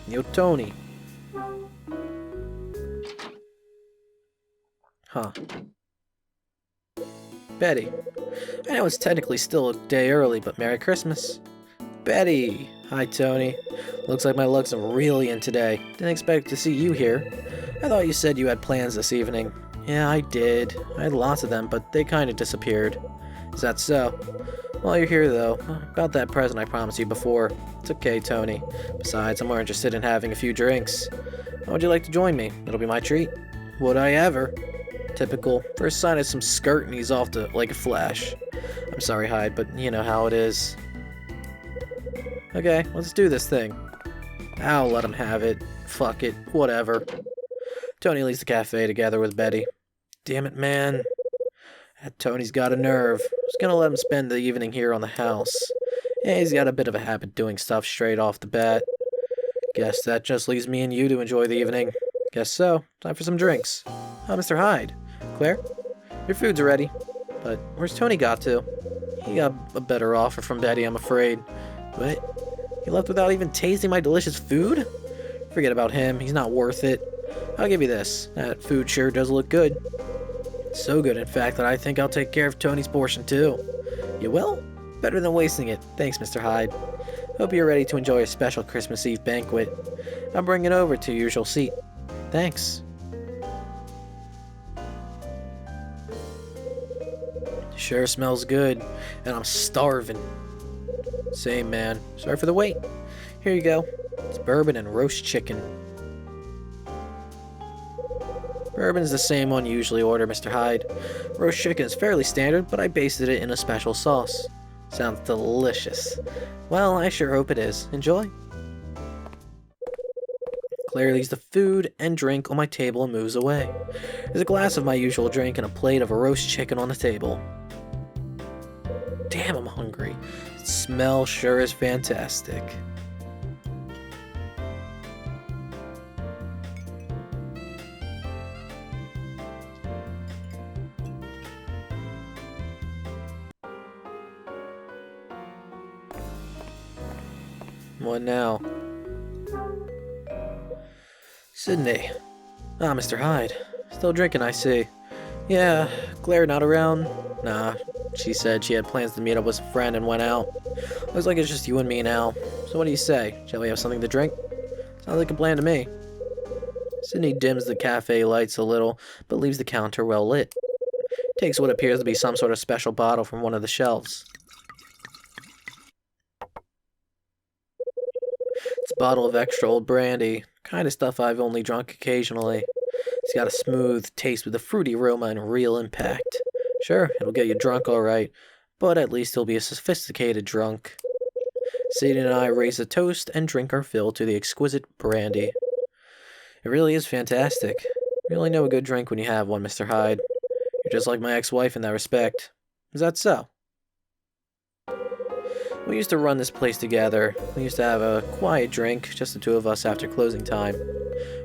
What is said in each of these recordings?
Yo, Tony. Huh. Betty. I know it's technically still a day early, but Merry Christmas. Betty! Hi, Tony. Looks like my luck's really in today. Didn't expect to see you here. I thought you said you had plans this evening. Yeah, I did. I had lots of them, but they kinda disappeared. Is that so? While you're here, though, about that present I promised you before. It's okay, Tony. Besides, I'm more interested in having a few drinks. How would you like to join me? It'll be my treat. Would I ever? Typical. First sign of some skirt and he's off to like a flash. I'm sorry, Hyde, but you know how it is. Okay, let's do this thing. I'll let him have it. Fuck it. Whatever. Tony leaves the cafe together with Betty. Damn it, man. That Tony's got a nerve. I was gonna let him spend the evening here on the house. Yeah, he's got a bit of a habit doing stuff straight off the bat. Guess that just leaves me and you to enjoy the evening. Guess so. Time for some drinks. Oh, Mr. Hyde. Claire? Your food's ready. But where's Tony got to? He got a better offer from Betty, I'm afraid. What? He left without even tasting my delicious food? Forget about him. He's not worth it. I'll give you this. That food sure does look good. So good, in fact, that I think I'll take care of Tony's portion, too. You will? Better than wasting it. Thanks, Mr. Hyde. Hope you're ready to enjoy a special Christmas Eve banquet. I'll bring it over to your usual seat. Thanks. Sure smells good, and I'm starving. Same, man. Sorry for the wait. Here you go. It's bourbon and roast chicken. Bourbon's the same one you usually order, Mr. Hyde. Roast chicken is fairly standard, but I basted it in a special sauce. Sounds delicious. Well, I sure hope it is. Enjoy. Claire leaves the food and drink on my table and moves away. There's a glass of my usual drink and a plate of a roast chicken on the table. Damn, I'm hungry. The smell sure is fantastic. What now? Sydney. Ah, Mr. Hyde. Still drinking, I see. Yeah, Claire not around? Nah, she said she had plans to meet up with a friend and went out. Looks like it's just you and me now. So what do you say? Shall we have something to drink? Sounds like a plan to me. Sydney dims the cafe lights a little, but leaves the counter well lit. Takes what appears to be some sort of special bottle from one of the shelves. It's a bottle of extra old brandy. Kind of stuff I've only drunk occasionally. It's got a smooth taste with a fruity aroma and real impact. Sure, it'll get you drunk alright, but at least it'll be a sophisticated drunk. Sadie and I raise a toast and drink our fill to the exquisite brandy. It really is fantastic. You only know a good drink when you have one, Mr. Hyde. You're just like my ex-wife in that respect. Is that so? We used to run this place together. We used to have a quiet drink, just the two of us after closing time.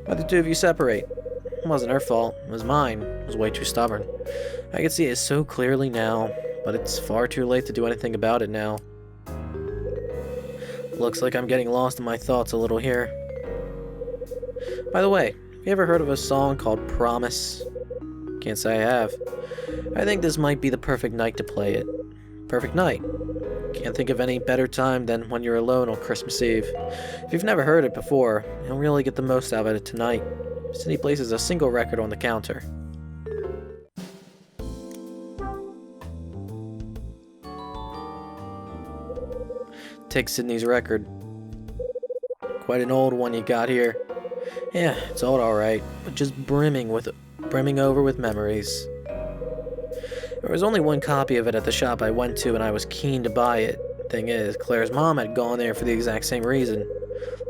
Why'd the two of you separate? It wasn't her fault. It was mine. I was way too stubborn. I can see it so clearly now, but it's far too late to do anything about it now. Looks like I'm getting lost in my thoughts a little here. By the way, have you ever heard of a song called Promise? Can't say I have. I think this might be the perfect night to play it. Perfect night. Can't think of any better time than when you're alone on Christmas Eve. If you've never heard it before, you'll really get the most out of it tonight. Sydney places a single record on the counter. Take Sydney's record. Quite an old one you got here. Yeah, it's old alright, but just brimming over with memories. There was only one copy of it at the shop I went to and I was keen to buy it. Thing is, Claire's mom had gone there for the exact same reason.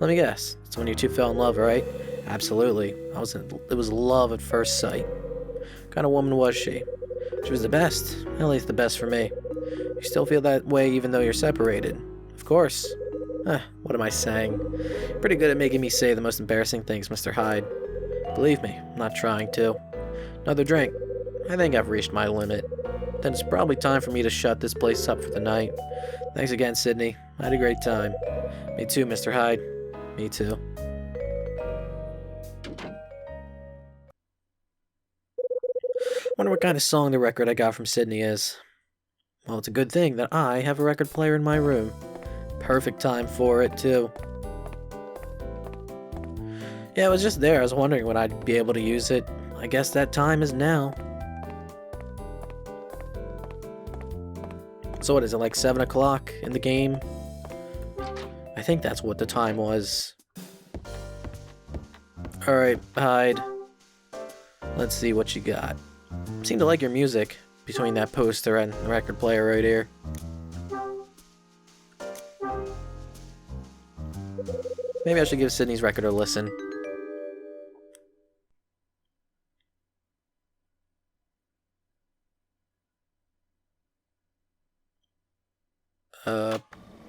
Let me guess, it's when you two fell in love, right? Absolutely. It was love at first sight. What kind of woman was she? She was the best, at least the best for me. You still feel that way even though you're separated? Of course. What am I saying? Pretty good at making me say the most embarrassing things, Mr. Hyde. Believe me, I'm not trying to. Another drink. I think I've reached my limit. Then it's probably time for me to shut this place up for the night. Thanks again, Sydney. I had a great time. Me too, Mr. Hyde. Me too. Wonder what kind of song the record I got from Sydney is. Well, it's a good thing that I have a record player in my room. Perfect time for it, too. Yeah, it was just there. I was wondering when I'd be able to use it. I guess that time is now. So what is it, like 7 o'clock in the game? I think that's what the time was. Alright, Hyde. Let's see what you got. Seem to like your music between that poster and the record player right here. Maybe I should give Sydney's record a listen.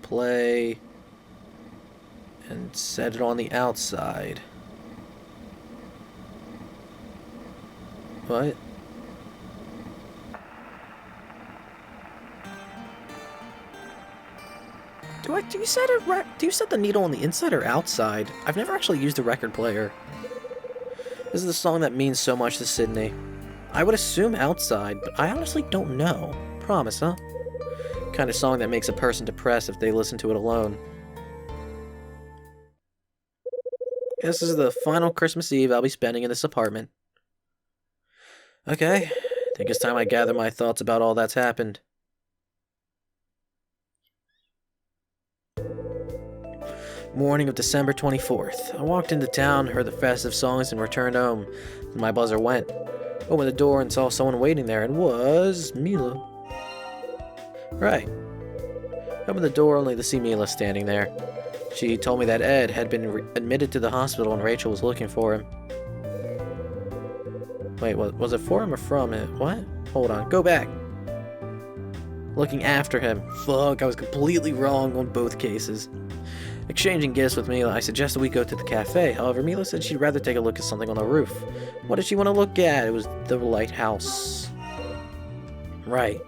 Play and set it on the outside. What? Do you set the needle on the inside or outside? I've never actually used a record player. This is the song that means so much to Sydney. I would assume outside, but I honestly don't know. Promise, huh? Kind of song that makes a person depressed if they listen to it alone. This is the final Christmas Eve I'll be spending in this apartment. Okay, think it's time I gather my thoughts about all that's happened. Morning of December 24th. I walked into town, heard the festive songs, and returned home. My buzzer went. Opened the door and saw someone waiting there, and was Mila. Right. Opened the door only to see Mila standing there. She told me that Ed had been admitted to the hospital and Rachel was looking for him. Wait, was it for him or from him? What? Hold on, go back. Looking after him. Fuck, I was completely wrong on both cases. Exchanging gifts with Mila, I suggested we go to the cafe. However, Mila said she'd rather take a look at something on the roof. What did she want to look at? It was the lighthouse. Right.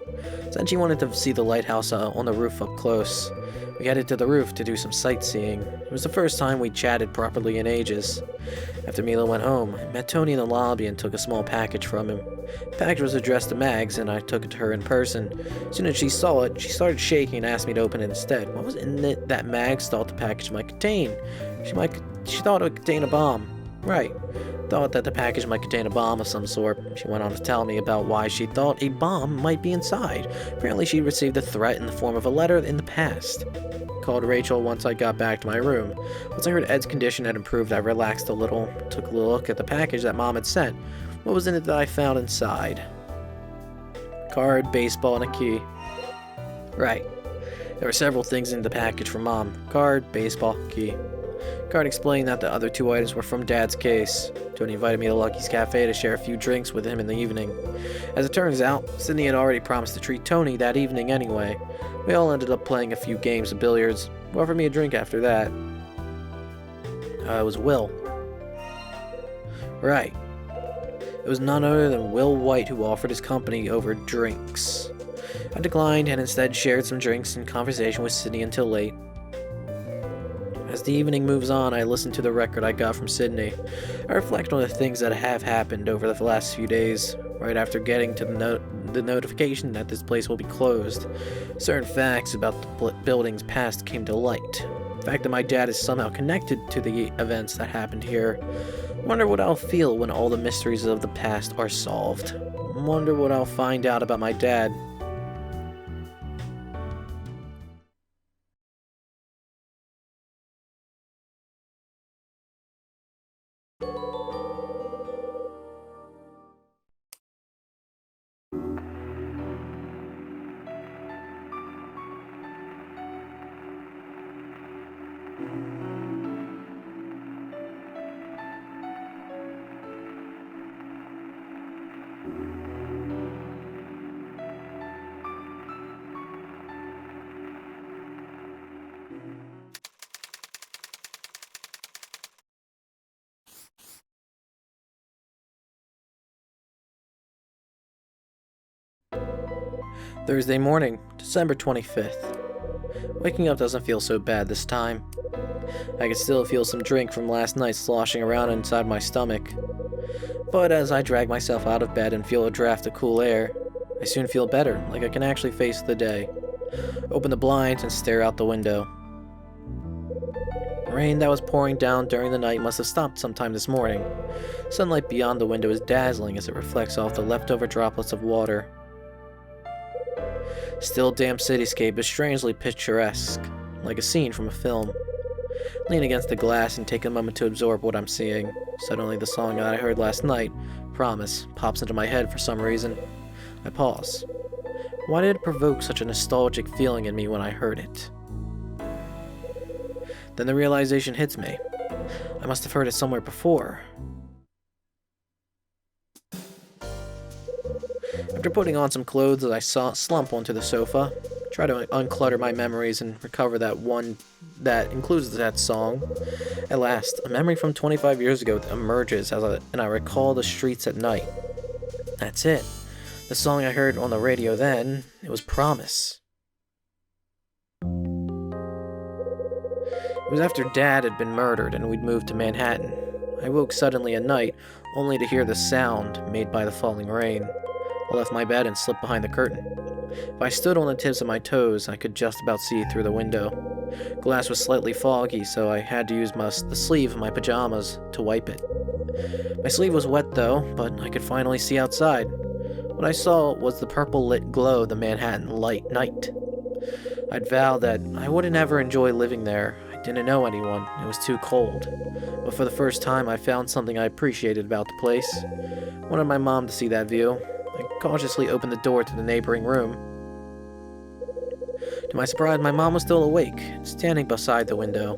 Said she wanted to see the lighthouse on the roof up close. We headed to the roof to do some sightseeing. It was the first time we chatted properly in ages. After Mila went home, I met Tony in the lobby and took a small package from him. The package was addressed to Mags, and I took it to her in person. As soon as she saw it, she started shaking and asked me to open it instead. What was in it that Mags thought the package might contain? She thought it would contain a bomb. Right. Thought that the package might contain a bomb of some sort. She went on to tell me about why she thought a bomb might be inside. Apparently she received a threat in the form of a letter in the past. Called Rachel once I got back to my room. Once I heard Ed's condition had improved, I relaxed a little, took a look at the package that Mom had sent. What was in it that I found inside? Card, baseball, and a key. Right. There were several things in the package from Mom. Card, baseball, key. Card explained that the other two items were from Dad's case. Tony invited me to Lucky's Cafe to share a few drinks with him in the evening. As it turns out, Sydney had already promised to treat Tony that evening anyway. We all ended up playing a few games of billiards. Who offered me a drink after that? It was Will. Right. It was none other than Will White who offered his company over drinks. I declined and instead shared some drinks and conversation with Sydney until late. As the evening moves on, I listen to the record I got from Sydney. I reflect on the things that have happened over the last few days. Right after getting to the notification that this place will be closed, certain facts about the building's past came to light. The fact that my dad is somehow connected to the events that happened here. Wonder what I'll feel when all the mysteries of the past are solved. Wonder what I'll find out about my dad. Thursday morning, December 25th. Waking up doesn't feel so bad this time. I can still feel some drink from last night sloshing around inside my stomach. But as I drag myself out of bed and feel a draft of cool air, I soon feel better, like I can actually face the day. Open the blinds and stare out the window. The rain that was pouring down during the night must have stopped sometime this morning. Sunlight beyond the window is dazzling as it reflects off the leftover droplets of water. Still damp cityscape is strangely picturesque, like a scene from a film. Lean against the glass and take a moment to absorb what I'm seeing. Suddenly the song that I heard last night, Promise, pops into my head for some reason. I pause. Why did it provoke such a nostalgic feeling in me when I heard it? Then the realization hits me. I must have heard it somewhere before. After putting on some clothes, I slump onto the sofa, try to unclutter my memories and recover that one that includes that song. At last, a memory from 25 years ago emerges and I recall the streets at night. That's it. The song I heard on the radio then, it was Promise. It was after Dad had been murdered and we'd moved to Manhattan. I woke suddenly at night, only to hear the sound made by the falling rain. I left my bed and slipped behind the curtain. If I stood on the tips of my toes, I could just about see through the window. Glass was slightly foggy, so I had to use the sleeve of my pajamas to wipe it. My sleeve was wet though, but I could finally see outside. What I saw was the purple lit glow of the Manhattan night. I'd vowed that I wouldn't ever enjoy living there. I didn't know anyone. It was too cold. But for the first time, I found something I appreciated about the place. I wanted my mom to see that view. I cautiously opened the door to the neighboring room. To my surprise, my mom was still awake, standing beside the window.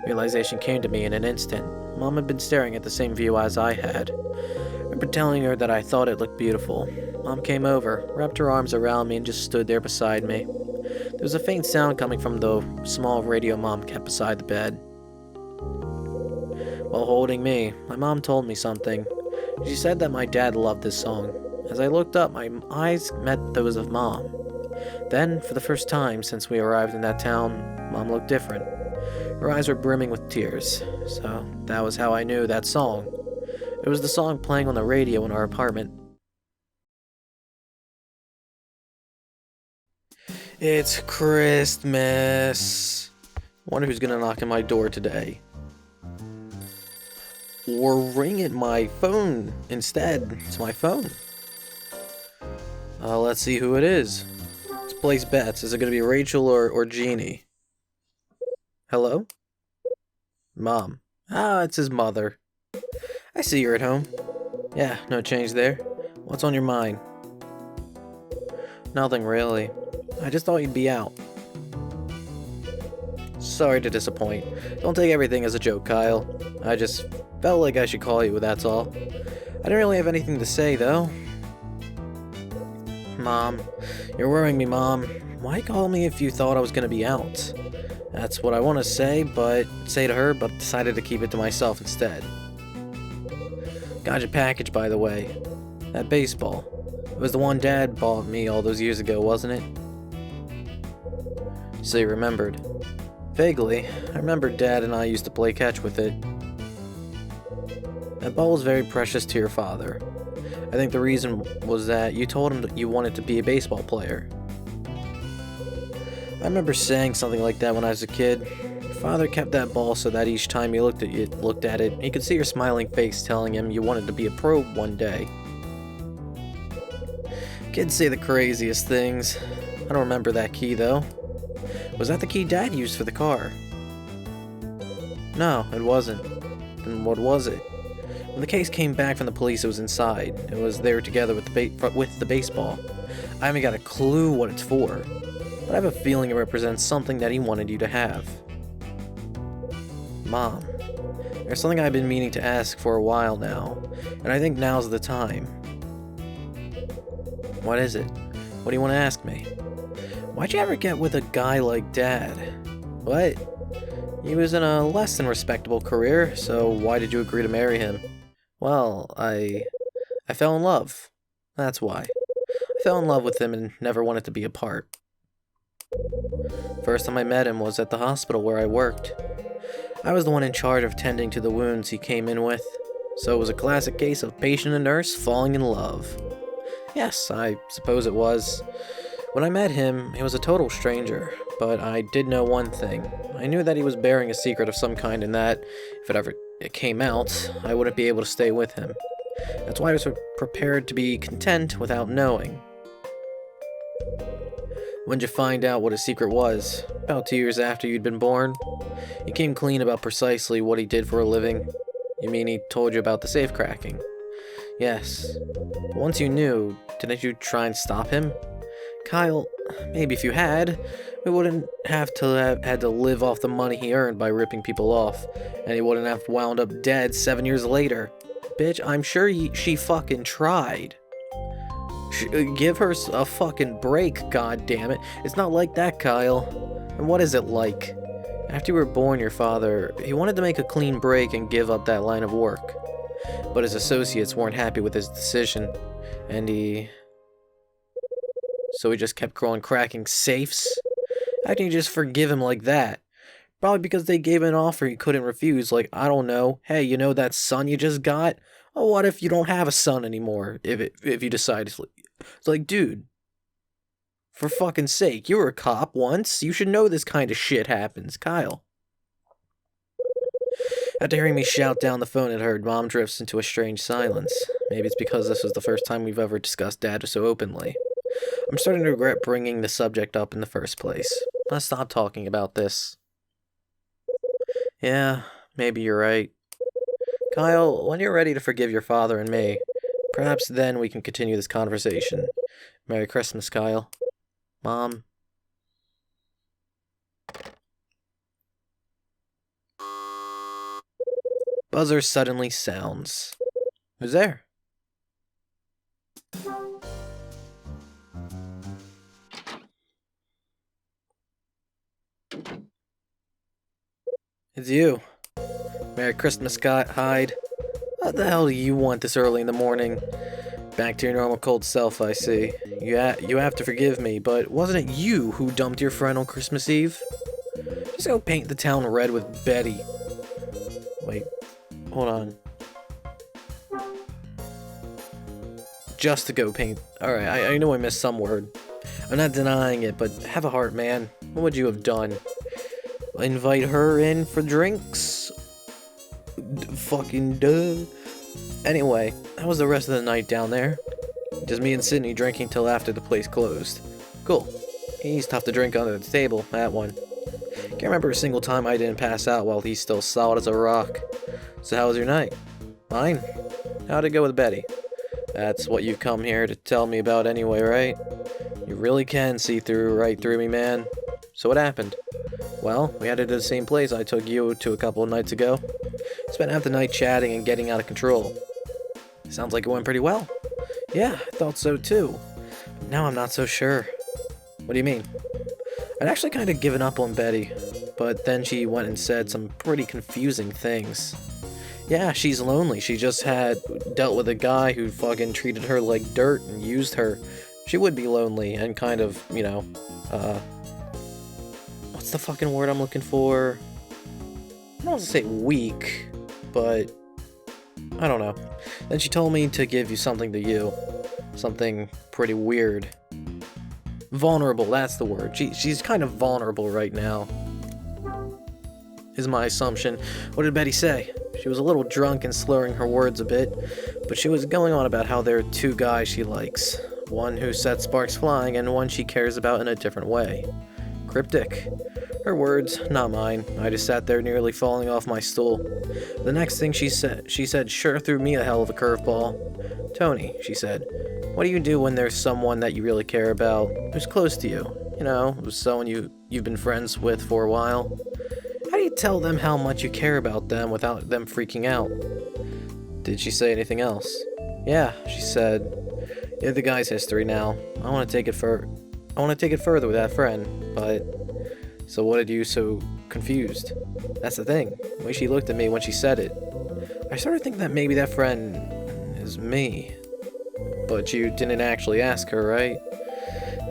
Realization came to me in an instant. Mom had been staring at the same view as I had. I remember telling her that I thought it looked beautiful. Mom came over, wrapped her arms around me, and just stood there beside me. There was a faint sound coming from the small radio Mom kept beside the bed. While holding me, my mom told me something. She said that my dad loved this song. As I looked up, my eyes met those of Mom. Then, for the first time since we arrived in that town, Mom looked different. Her eyes were brimming with tears. So, that was how I knew that song. It was the song playing on the radio in our apartment. It's Christmas. Wonder who's gonna knock on my door today. Or ring at my phone instead. It's my phone. Let's see who it is. Let's place bets. Is it going to be Rachel or Jeannie? Hello? Mom. Ah, it's his mother. I see you're at home. Yeah, no change there. What's on your mind? Nothing really. I just thought you'd be out. Sorry to disappoint. Don't take everything as a joke, Kyle. I just felt like I should call you, that's all. I didn't really have anything to say, though. Mom. You're worrying me, Mom. Why call me if you thought I was gonna be out? That's what I want to say to her, but decided to keep it to myself instead. Got your package, by the way. That baseball. It was the one Dad bought me all those years ago, wasn't it? So you remembered. Vaguely, I remember Dad and I used to play catch with it. That ball was very precious to your father. I think the reason was that you told him that you wanted to be a baseball player. I remember saying something like that when I was a kid. Your father kept that ball so that each time he looked at it, he could see your smiling face telling him you wanted to be a pro one day. Kids say the craziest things. I don't remember that key though. Was that the key Dad used for the car? No, it wasn't. Then what was it? When the case came back from the police, it was inside. It was there together with the baseball. I haven't got a clue what it's for, but I have a feeling it represents something that he wanted you to have. Mom, there's something I've been meaning to ask for a while now, and I think now's the time. What is it? What do you want to ask me? Why'd you ever get with a guy like Dad? What? He was in a less than respectable career, so why did you agree to marry him? Well, I fell in love. That's why. I fell in love with him and never wanted to be apart. First time I met him was at the hospital where I worked. I was the one in charge of tending to the wounds he came in with. So it was a classic case of patient and nurse falling in love. Yes, I suppose it was. When I met him, he was a total stranger, but I did know one thing. I knew that he was bearing a secret of some kind and that, if it came out, I wouldn't be able to stay with him. That's why I was prepared to be content without knowing. When'd you find out what his secret was? About 2 years after you'd been born? He came clean about precisely what he did for a living. You mean he told you about the safe cracking? Yes. But once you knew, didn't you try and stop him? Kyle, maybe if you had, we wouldn't have had to live off the money he earned by ripping people off, and he wouldn't have wound up dead 7 years later. Bitch, I'm sure she fucking tried. Give her a fucking break, goddammit. It's not like that, Kyle. And what is it like? After you were born, your father, he wanted to make a clean break and give up that line of work. But his associates weren't happy with his decision, and so he just kept going cracking safes? How can you just forgive him like that? Probably because they gave an offer he couldn't refuse, like, I don't know, hey, you know that son you just got? Oh, what if you don't have a son anymore, if you decide to... It's like, dude, for fucking sake, you were a cop once, you should know this kind of shit happens, Kyle. After hearing me shout down the phone at her, Mom drifts into a strange silence. Maybe it's because this was the first time we've ever discussed Dad so openly. I'm starting to regret bringing the subject up in the first place. Let's stop talking about this. Yeah, maybe you're right. Kyle, when you're ready to forgive your father and me, perhaps then we can continue this conversation. Merry Christmas, Kyle. Mom. Buzzer suddenly sounds. Who's there? It's you. Merry Christmas, Hyde. What the hell do you want this early in the morning? Back to your normal cold self, I see. You have to forgive me, but wasn't it you who dumped your friend on Christmas Eve? Just go paint the town red with Betty. Wait, hold on. Just to go paint. Alright, I know I missed some word. I'm not denying it, but have a heart, man. What would you have done? Invite her in for drinks? Fucking duh. Anyway, how was the rest of the night down there? Just me and Sydney drinking till after the place closed. Cool. He's tough to drink under the table, that one. Can't remember a single time I didn't pass out while he's still solid as a rock. So how was your night? Mine? How'd it go with Betty? That's what you've come here to tell me about anyway, right? You really can see right through me, man. So what happened? Well, we headed to the same place I took you to a couple of nights ago. Spent half the night chatting and getting out of control. Sounds like it went pretty well. Yeah, I thought so too. But now I'm not so sure. What do you mean? I'd actually kind of given up on Betty, but then she went and said some pretty confusing things. Yeah, she's lonely. She just had dealt with a guy who fucking treated her like dirt and used her. She would be lonely and kind of, what's the fucking word I'm looking for? I don't want to say weak, but I don't know. Then she told me to give you something to you. Something pretty weird. Vulnerable, that's the word. She's kind of vulnerable right now, is my assumption. What did Betty say? She was a little drunk and slurring her words a bit, but she was going on about how there are two guys she likes. One who sets sparks flying and one she cares about in a different way. Cryptic. Her words, not mine. I just sat there nearly falling off my stool. The next thing she said sure threw me a hell of a curveball. Tony, she said, what do you do when there's someone that you really care about, who's close to you? You know, someone you've been friends with for a while? How do you tell them how much you care about them without them freaking out? Did she say anything else? Yeah, she said, you have the guy's history now. I want to take it further with that friend, but... So what did you so confused? That's the thing. The way she looked at me when she said it. I started thinking that maybe that friend is me. But you didn't actually ask her, right?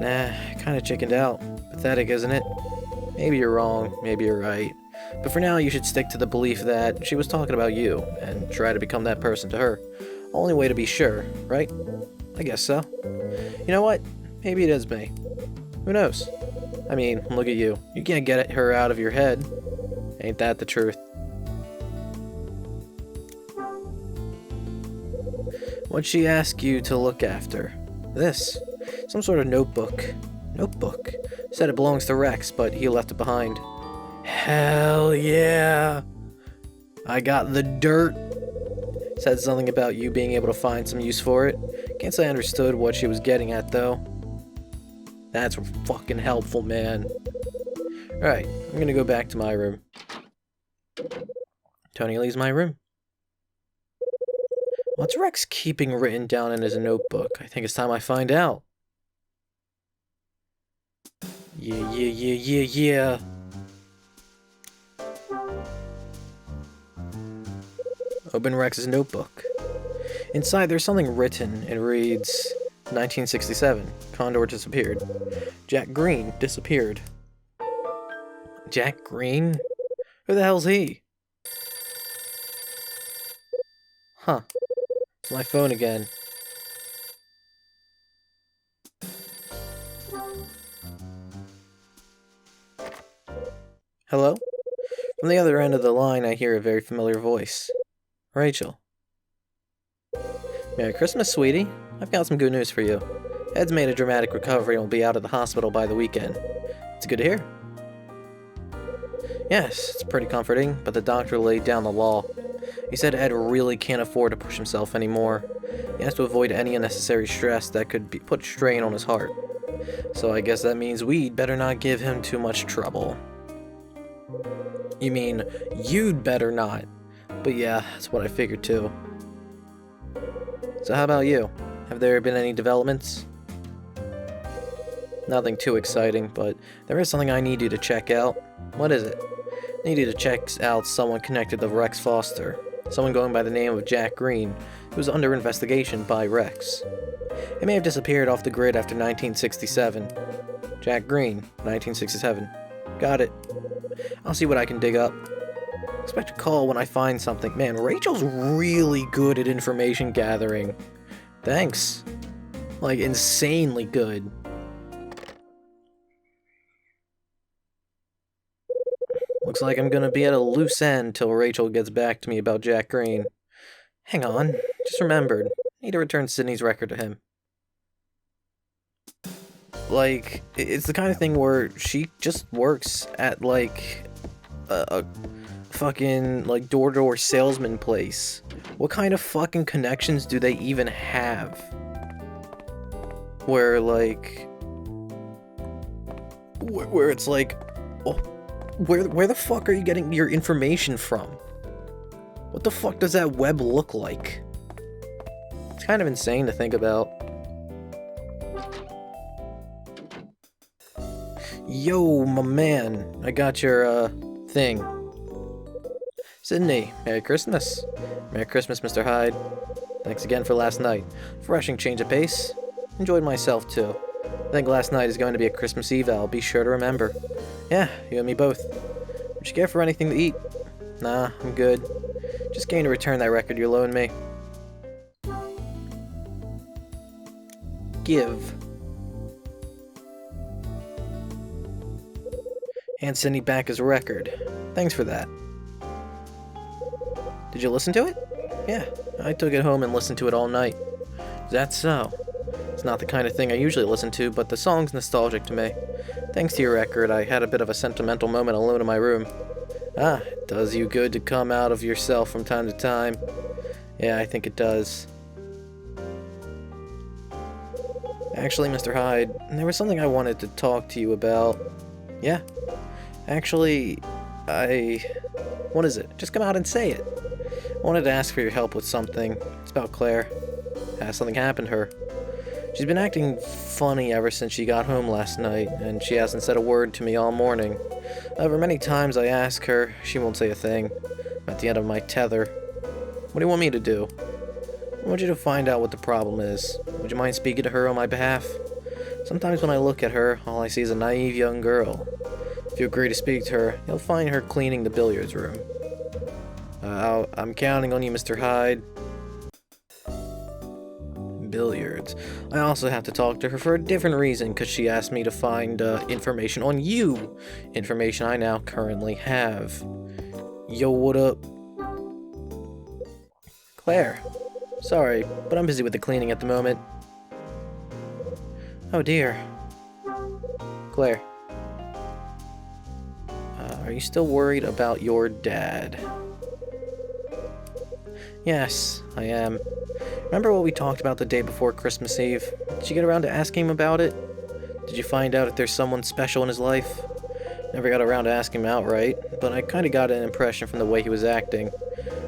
Nah, I kinda chickened out. Pathetic, isn't it? Maybe you're wrong, maybe you're right. But for now, you should stick to the belief that she was talking about you, and try to become that person to her. Only way to be sure, right? I guess so. You know what? Maybe it is me. Who knows? I mean, look at you. You can't get her out of your head. Ain't that the truth? What'd she ask you to look after? This. Some sort of notebook. Notebook. Said it belongs to Rex, but he left it behind. Hell yeah! I got the dirt. Said something about you being able to find some use for it. Can't say I understood what she was getting at, though. That's fucking helpful, man. Alright, I'm gonna go back to my room. Tony leaves my room. What's Rex keeping written down in his notebook? I think it's time I find out. Yeah. Open Rex's notebook. Inside, there's something written. It reads, 1967. Condor disappeared. Jack Green disappeared. Jack Green? Who the hell's he? Huh. It's my phone again. Hello? From the other end of the line, I hear a very familiar voice. Rachel. Merry Christmas, sweetie. I've got some good news for you. Ed's made a dramatic recovery and will be out of the hospital by the weekend. It's good to hear. Yes, it's pretty comforting, but the doctor laid down the law. He said Ed really can't afford to push himself anymore. He has to avoid any unnecessary stress that could put strain on his heart. So I guess that means we'd better not give him too much trouble. You mean, you'd better not. But yeah, that's what I figured too. So how about you? Have there been any developments? Nothing too exciting, but there is something I need you to check out. What is it? I need you to check out someone connected to Rex Foster. Someone going by the name of Jack Green, who's under investigation by Rex. He may have disappeared off the grid after 1967. Jack Green, 1967. Got it. I'll see what I can dig up. Expect a call when I find something. Man, Rachel's really good at information gathering. Thanks. Like, insanely good. Looks like I'm gonna be at a loose end till Rachel gets back to me about Jack Green. Hang on, just remembered. Need to return Sydney's record to him. Like, it's the kind of thing where she just works at, like, a fucking, like, door-to-door salesman place. What kind of fucking connections do they even have? Where, like... Where it's like... Oh, where the fuck are you getting your information from? What the fuck does that web look like? It's kind of insane to think about. Yo, my man, I got your, thing. Sydney, Merry Christmas. Merry Christmas, Mr. Hyde. Thanks again for last night. Refreshing change of pace. Enjoyed myself, too. I think last night is going to be a Christmas Eve, I'll be sure to remember. Yeah, you and me both. Would you care for anything to eat? Nah, I'm good. Just came to return that record you loaned me. Give. Hand Sydney back his record. Thanks for that. Did you listen to it? Yeah, I took it home and listened to it all night. Is that so? It's not the kind of thing I usually listen to, but the song's nostalgic to me. Thanks to your record, I had a bit of a sentimental moment alone in my room. Ah, it does you good to come out of yourself from time to time. Yeah, I think it does. Actually, Mr. Hyde, there was something I wanted to talk to you about. Yeah. Actually, what is it? Just come out and say it. I wanted to ask for your help with something. It's about Claire. Has something happened to her? She's been acting funny ever since she got home last night, and she hasn't said a word to me all morning. However, many times I ask her, she won't say a thing. I'm at the end of my tether. What do you want me to do? I want you to find out what the problem is. Would you mind speaking to her on my behalf? Sometimes when I look at her, all I see is a naive young girl. If you agree to speak to her, you'll find her cleaning the billiards room. I'm counting on you, Mr. Hyde. Billiards. I also have to talk to her for a different reason, because she asked me to find information on you. Information I now currently have. Yo, what up? Claire. Sorry, but I'm busy with the cleaning at the moment. Oh dear. Claire. Are you still worried about your dad? Yes, I am. Remember what we talked about the day before Christmas Eve? Did you get around to asking him about it? Did you find out if there's someone special in his life? Never got around to asking him outright, but I kinda got an impression from the way he was acting.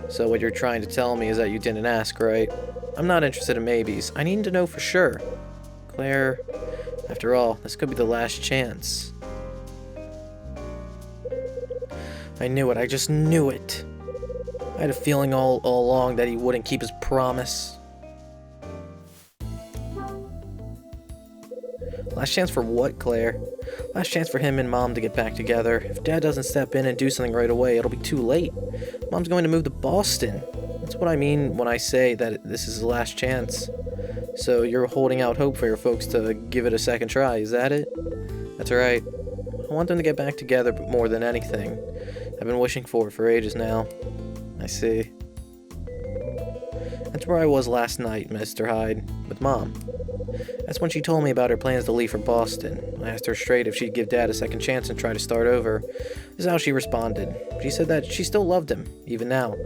So what you're trying to tell me is that you didn't ask, right? I'm not interested in maybes. I need to know for sure. Claire, after all, this could be the last chance. I knew it. I just knew it. I had a feeling all along that he wouldn't keep his promise. Last chance for what, Claire? Last chance for him and Mom to get back together. If Dad doesn't step in and do something right away, it'll be too late. Mom's going to move to Boston. That's what I mean when I say that this is his last chance. So you're holding out hope for your folks to give it a second try, is that it? That's right. I want them to get back together more than anything. I've been wishing for it for ages now. I see. That's where I was last night, Mr. Hyde, with Mom. That's when she told me about her plans to leave for Boston. I asked her straight if she'd give Dad a second chance and try to start over. This is how she responded. She said that she still loved him, even now,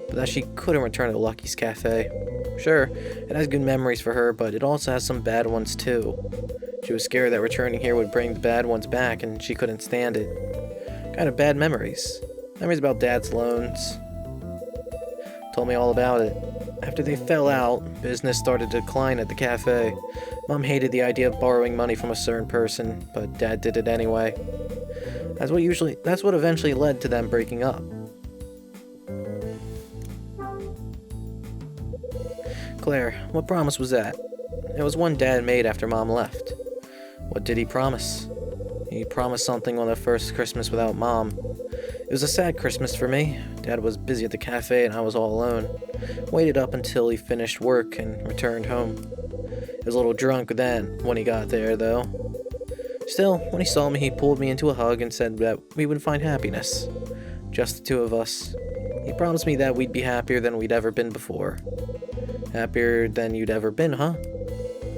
but that she couldn't return to Lucky's Cafe. Sure, it has good memories for her, but it also has some bad ones too. She was scared that returning here would bring the bad ones back, and she couldn't stand it. Kind of bad memories. Memories about Dad's loans. Told me all about it. After they fell out, business started to decline at the cafe. Mom hated the idea of borrowing money from a certain person, but Dad did it anyway. That's what eventually led to them breaking up. Claire, what promise was that? It was one Dad made after Mom left. What did he promise? He promised something on the first Christmas without Mom. It was a sad Christmas for me. Dad was busy at the cafe and I was all alone. Waited up until he finished work and returned home. He was a little drunk then when he got there, though. Still, when he saw me, he pulled me into a hug and said that we would find happiness. Just the two of us. He promised me that we'd be happier than we'd ever been before. Happier than you'd ever been, huh?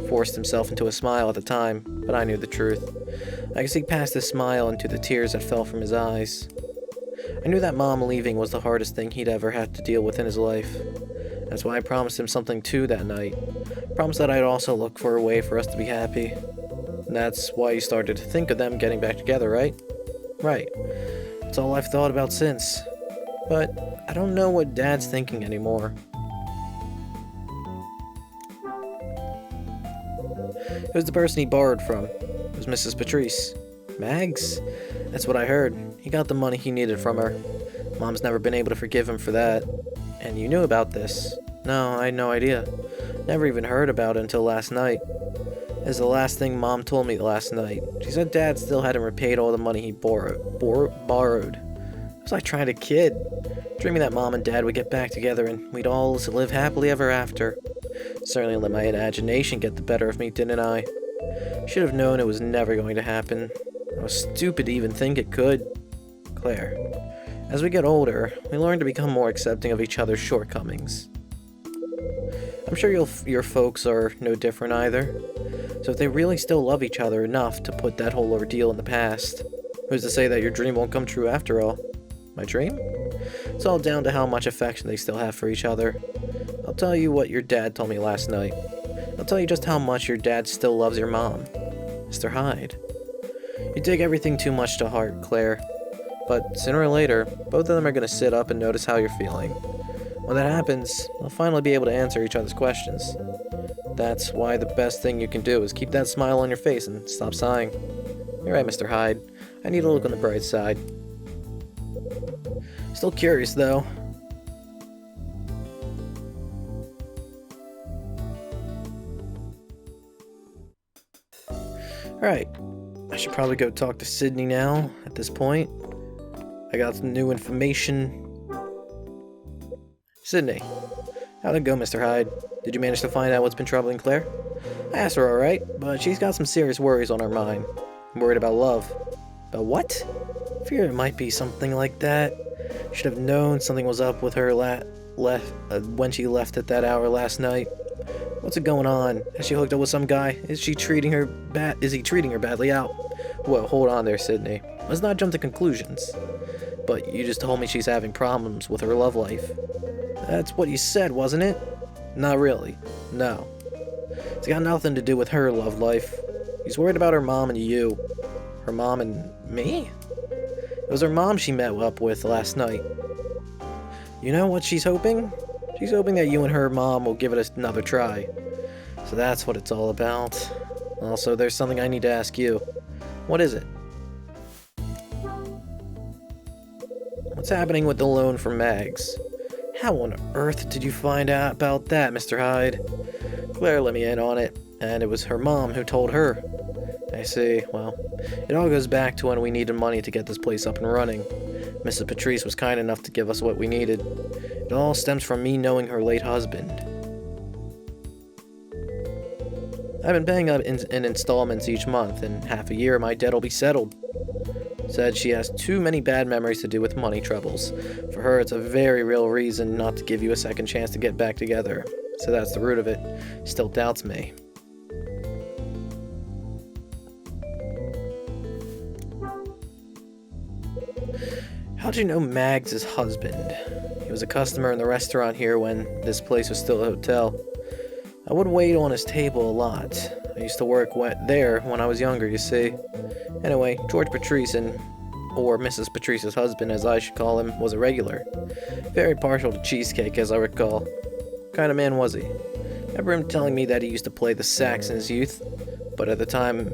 Forced himself into a smile at the time, but I knew the truth. I could see past the smile into the tears that fell from his eyes. I knew that Mom leaving was the hardest thing he'd ever had to deal with in his life. That's why I promised him something too that night. Promised that I'd also look for a way for us to be happy. And that's why you started to think of them getting back together, right? Right. That's all I've thought about since. But I don't know what Dad's thinking anymore. It was the person he borrowed from. It was Mrs. Patrice. Mags? That's what I heard. He got the money he needed from her. Mom's never been able to forgive him for that. And you knew about this? No, I had no idea. Never even heard about it until last night. It was the last thing Mom told me last night. She said Dad still hadn't repaid all the money he borrowed. It was like trying to kid. Dreaming that Mom and Dad would get back together and we'd all live happily ever after. Certainly let my imagination get the better of me, didn't I? Should have known it was never going to happen. I was stupid to even think it could. Claire, as we get older, we learn to become more accepting of each other's shortcomings. I'm sure your folks are no different either. So if they really still love each other enough to put that whole ordeal in the past, who's to say that your dream won't come true after all? My dream? It's all down to how much affection they still have for each other. I'll tell you what your dad told me last night. I'll tell you just how much your dad still loves your mom. Mr. Hyde. You take everything too much to heart, Claire. But sooner or later, both of them are going to sit up and notice how you're feeling. When that happens, they'll finally be able to answer each other's questions. That's why the best thing you can do is keep that smile on your face and stop sighing. You're right, Mr. Hyde. I need to look on the bright side. Still curious, though. Alright, I should probably go talk to Sydney now. At this point. I got some new information. Sydney. How'd it go, Mr. Hyde? Did you manage to find out what's been troubling Claire? I asked her alright, but she's got some serious worries on her mind. I'm worried about love. About what? Fear it might be something like that. Should have known something was up with her when she left at that hour last night. What's it going on? Has she hooked up with some guy? Is he treating her badly out? Whoa, hold on there, Sydney. Let's not jump to conclusions. But you just told me she's having problems with her love life. That's what you said, wasn't it? Not really. No. It's got nothing to do with her love life. He's worried about her mom and you. Her mom and me? It was her mom she met up with last night. You know what she's hoping? She's hoping that you and her mom will give it another try. So that's what it's all about. Also, there's something I need to ask you. What is it? What's happening with the loan from Mags? How on earth did you find out about that, Mr. Hyde? Claire let me in on it, and it was her mom who told her. I see. Well, it all goes back to when we needed money to get this place up and running. Mrs. Patrice was kind enough to give us what we needed. It all stems from me knowing her late husband. I've been paying up in installments each month. In half a year, my debt will be settled. Said she has too many bad memories to do with money troubles. For her, it's a very real reason not to give you a second chance to get back together. So that's the root of it. Still doubts me. How'd you know Mags' husband? He was a customer in the restaurant here when this place was still a hotel. I would wait on his table a lot. I used to work there when I was younger, you see. Anyway, George Patrice, or Mrs. Patrice's husband as I should call him, was a regular. Very partial to cheesecake, as I recall. What kind of man was he? I remember him telling me that he used to play the sax in his youth, but at the time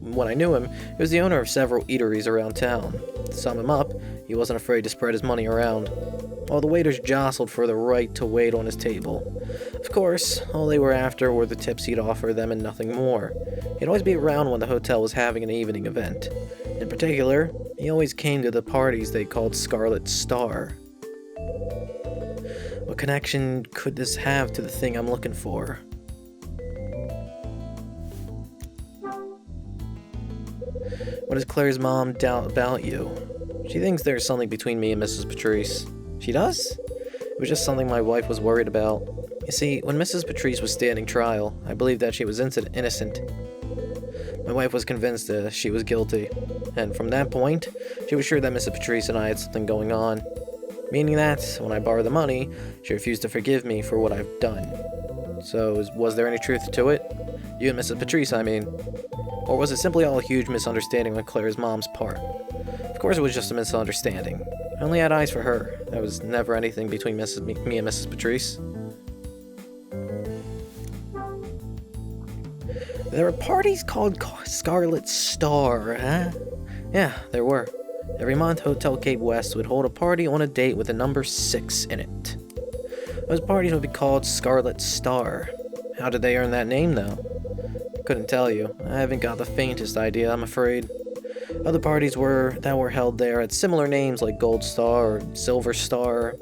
when I knew him, he was the owner of several eateries around town. To sum him up, he wasn't afraid to spread his money around. All the waiters jostled for the right to wait on his table. Of course, all they were after were the tips he'd offer them and nothing more. He'd always be around when the hotel was having an evening event. In particular, he always came to the parties they called Scarlet Star. What connection could this have to the thing I'm looking for? What does Claire's mom doubt about you? She thinks there's something between me and Mrs. Patrice. She does? It was just something my wife was worried about. You see, when Mrs. Patrice was standing trial, I believed that she was innocent. My wife was convinced that she was guilty, and from that point, she was sure that Mrs. Patrice and I had something going on. Meaning that, when I borrowed the money, she refused to forgive me for what I've done. So, was there any truth to it? You and Mrs. Patrice, I mean. Or was it simply all a huge misunderstanding on Claire's mom's part? Of course it was just a misunderstanding. I only had eyes for her. There was never anything between me and Mrs. Patrice. There were parties called Scarlet Star, huh? Yeah, there were. Every month, Hotel Cape West would hold a party on a date with the number 6 in it. Those parties would be called Scarlet Star. How did they earn that name, though? Couldn't tell you. I haven't got the faintest idea, I'm afraid. Other parties that were held there had similar names like Gold Star or Silver Star.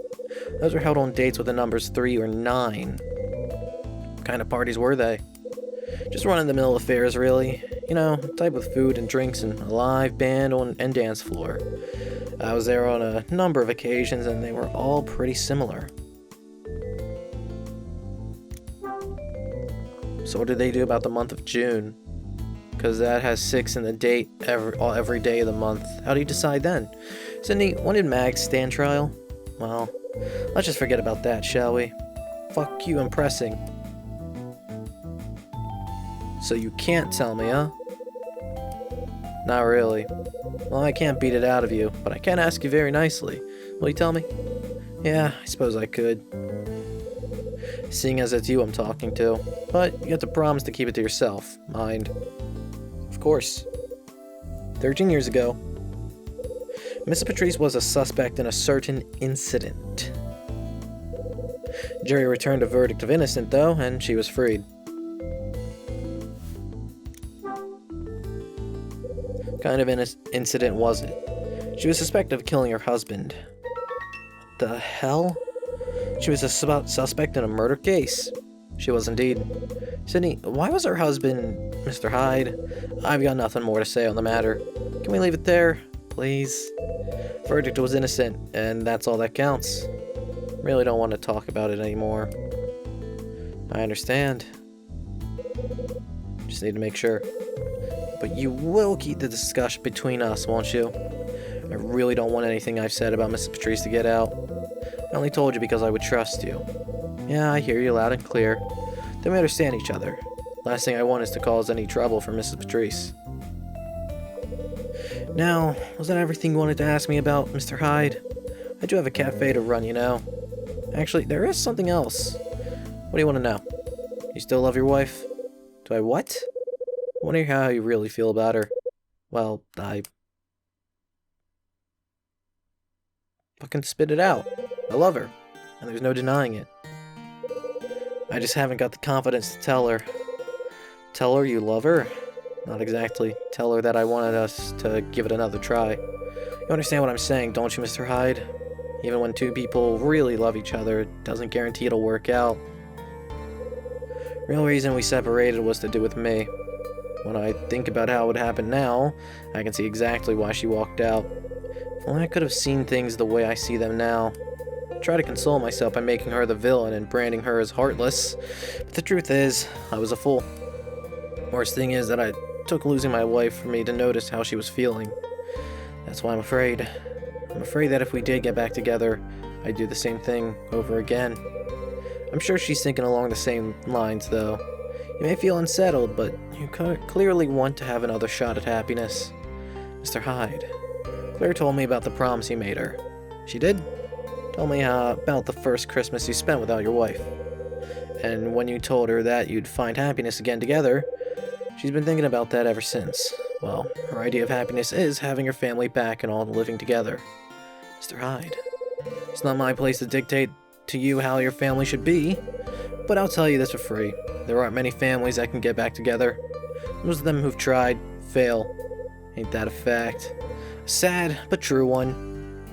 Those were held on dates with the numbers 3 or 9. What kind of parties were they? Just run-of-the-mill affairs, really. You know, type with food and drinks and a live band and dance floor. I was there on a number of occasions and they were all pretty similar. So what did they do about the month of June? Because that has 6 in the date every day of the month. How do you decide then? Sydney, when did Mags stand trial? Well, let's just forget about that, shall we? Fuck you, I'm pressing. So you can't tell me, huh? Not really. Well, I can't beat it out of you, but I can ask you very nicely. Will you tell me? Yeah, I suppose I could. Seeing as it's you I'm talking to. But you have to promise to keep it to yourself, mind. Of course. 13 years ago, Mrs. Patrice was a suspect in a certain incident. Jury returned a verdict of innocent, though, and she was freed. Kind of an incident was it? She was suspected of killing her husband. The hell? She was a suspect in a murder case. She was indeed. Sydney, why was her husband Mr. Hyde? I've got nothing more to say on the matter. Can we leave it there, please? Verdict was innocent, and that's all that counts. Really don't want to talk about it anymore. I understand. Just need to make sure. But you will keep the discussion between us, won't you? I really don't want anything I've said about Mrs. Patrice to get out. I only told you because I would trust you. Yeah, I hear you loud and clear. Then we understand each other. Last thing I want is to cause any trouble for Mrs. Patrice. Now, was that everything you wanted to ask me about, Mr. Hyde? I do have a cafe to run, you know. Actually, there is something else. What do you want to know? You still love your wife? Do I what? I want to hear how you really feel about her. Well, I... fucking spit it out. I love her, and there's no denying it. I just haven't got the confidence to tell her. Tell her you love her? Not exactly. Tell her that I wanted us to give it another try. You understand what I'm saying, don't you, Mr. Hyde? Even when two people really love each other, it doesn't guarantee it'll work out. Real reason we separated was to do with me. When I think about how it would happen now, I can see exactly why she walked out. If only I could have seen things the way I see them now. I try to console myself by making her the villain and branding her as heartless, but the truth is, I was a fool. Worst thing is that I took losing my wife for me to notice how she was feeling. That's why I'm afraid. I'm afraid that if we did get back together, I'd do the same thing over again. I'm sure she's thinking along the same lines, though. You may feel unsettled, but you clearly want to have another shot at happiness. Mr. Hyde, Claire told me about the promise you made her. She did? Told me about the first Christmas you spent without your wife. And when you told her that you'd find happiness again together, she's been thinking about that ever since. Well, her idea of happiness is having her family back and all living together. Mr. Hyde, it's not my place to dictate to you how your family should be, but I'll tell you this for free. There aren't many families that can get back together. Most of them who've tried fail. Ain't that a fact? A sad but true one.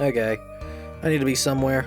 Okay, I need to be somewhere.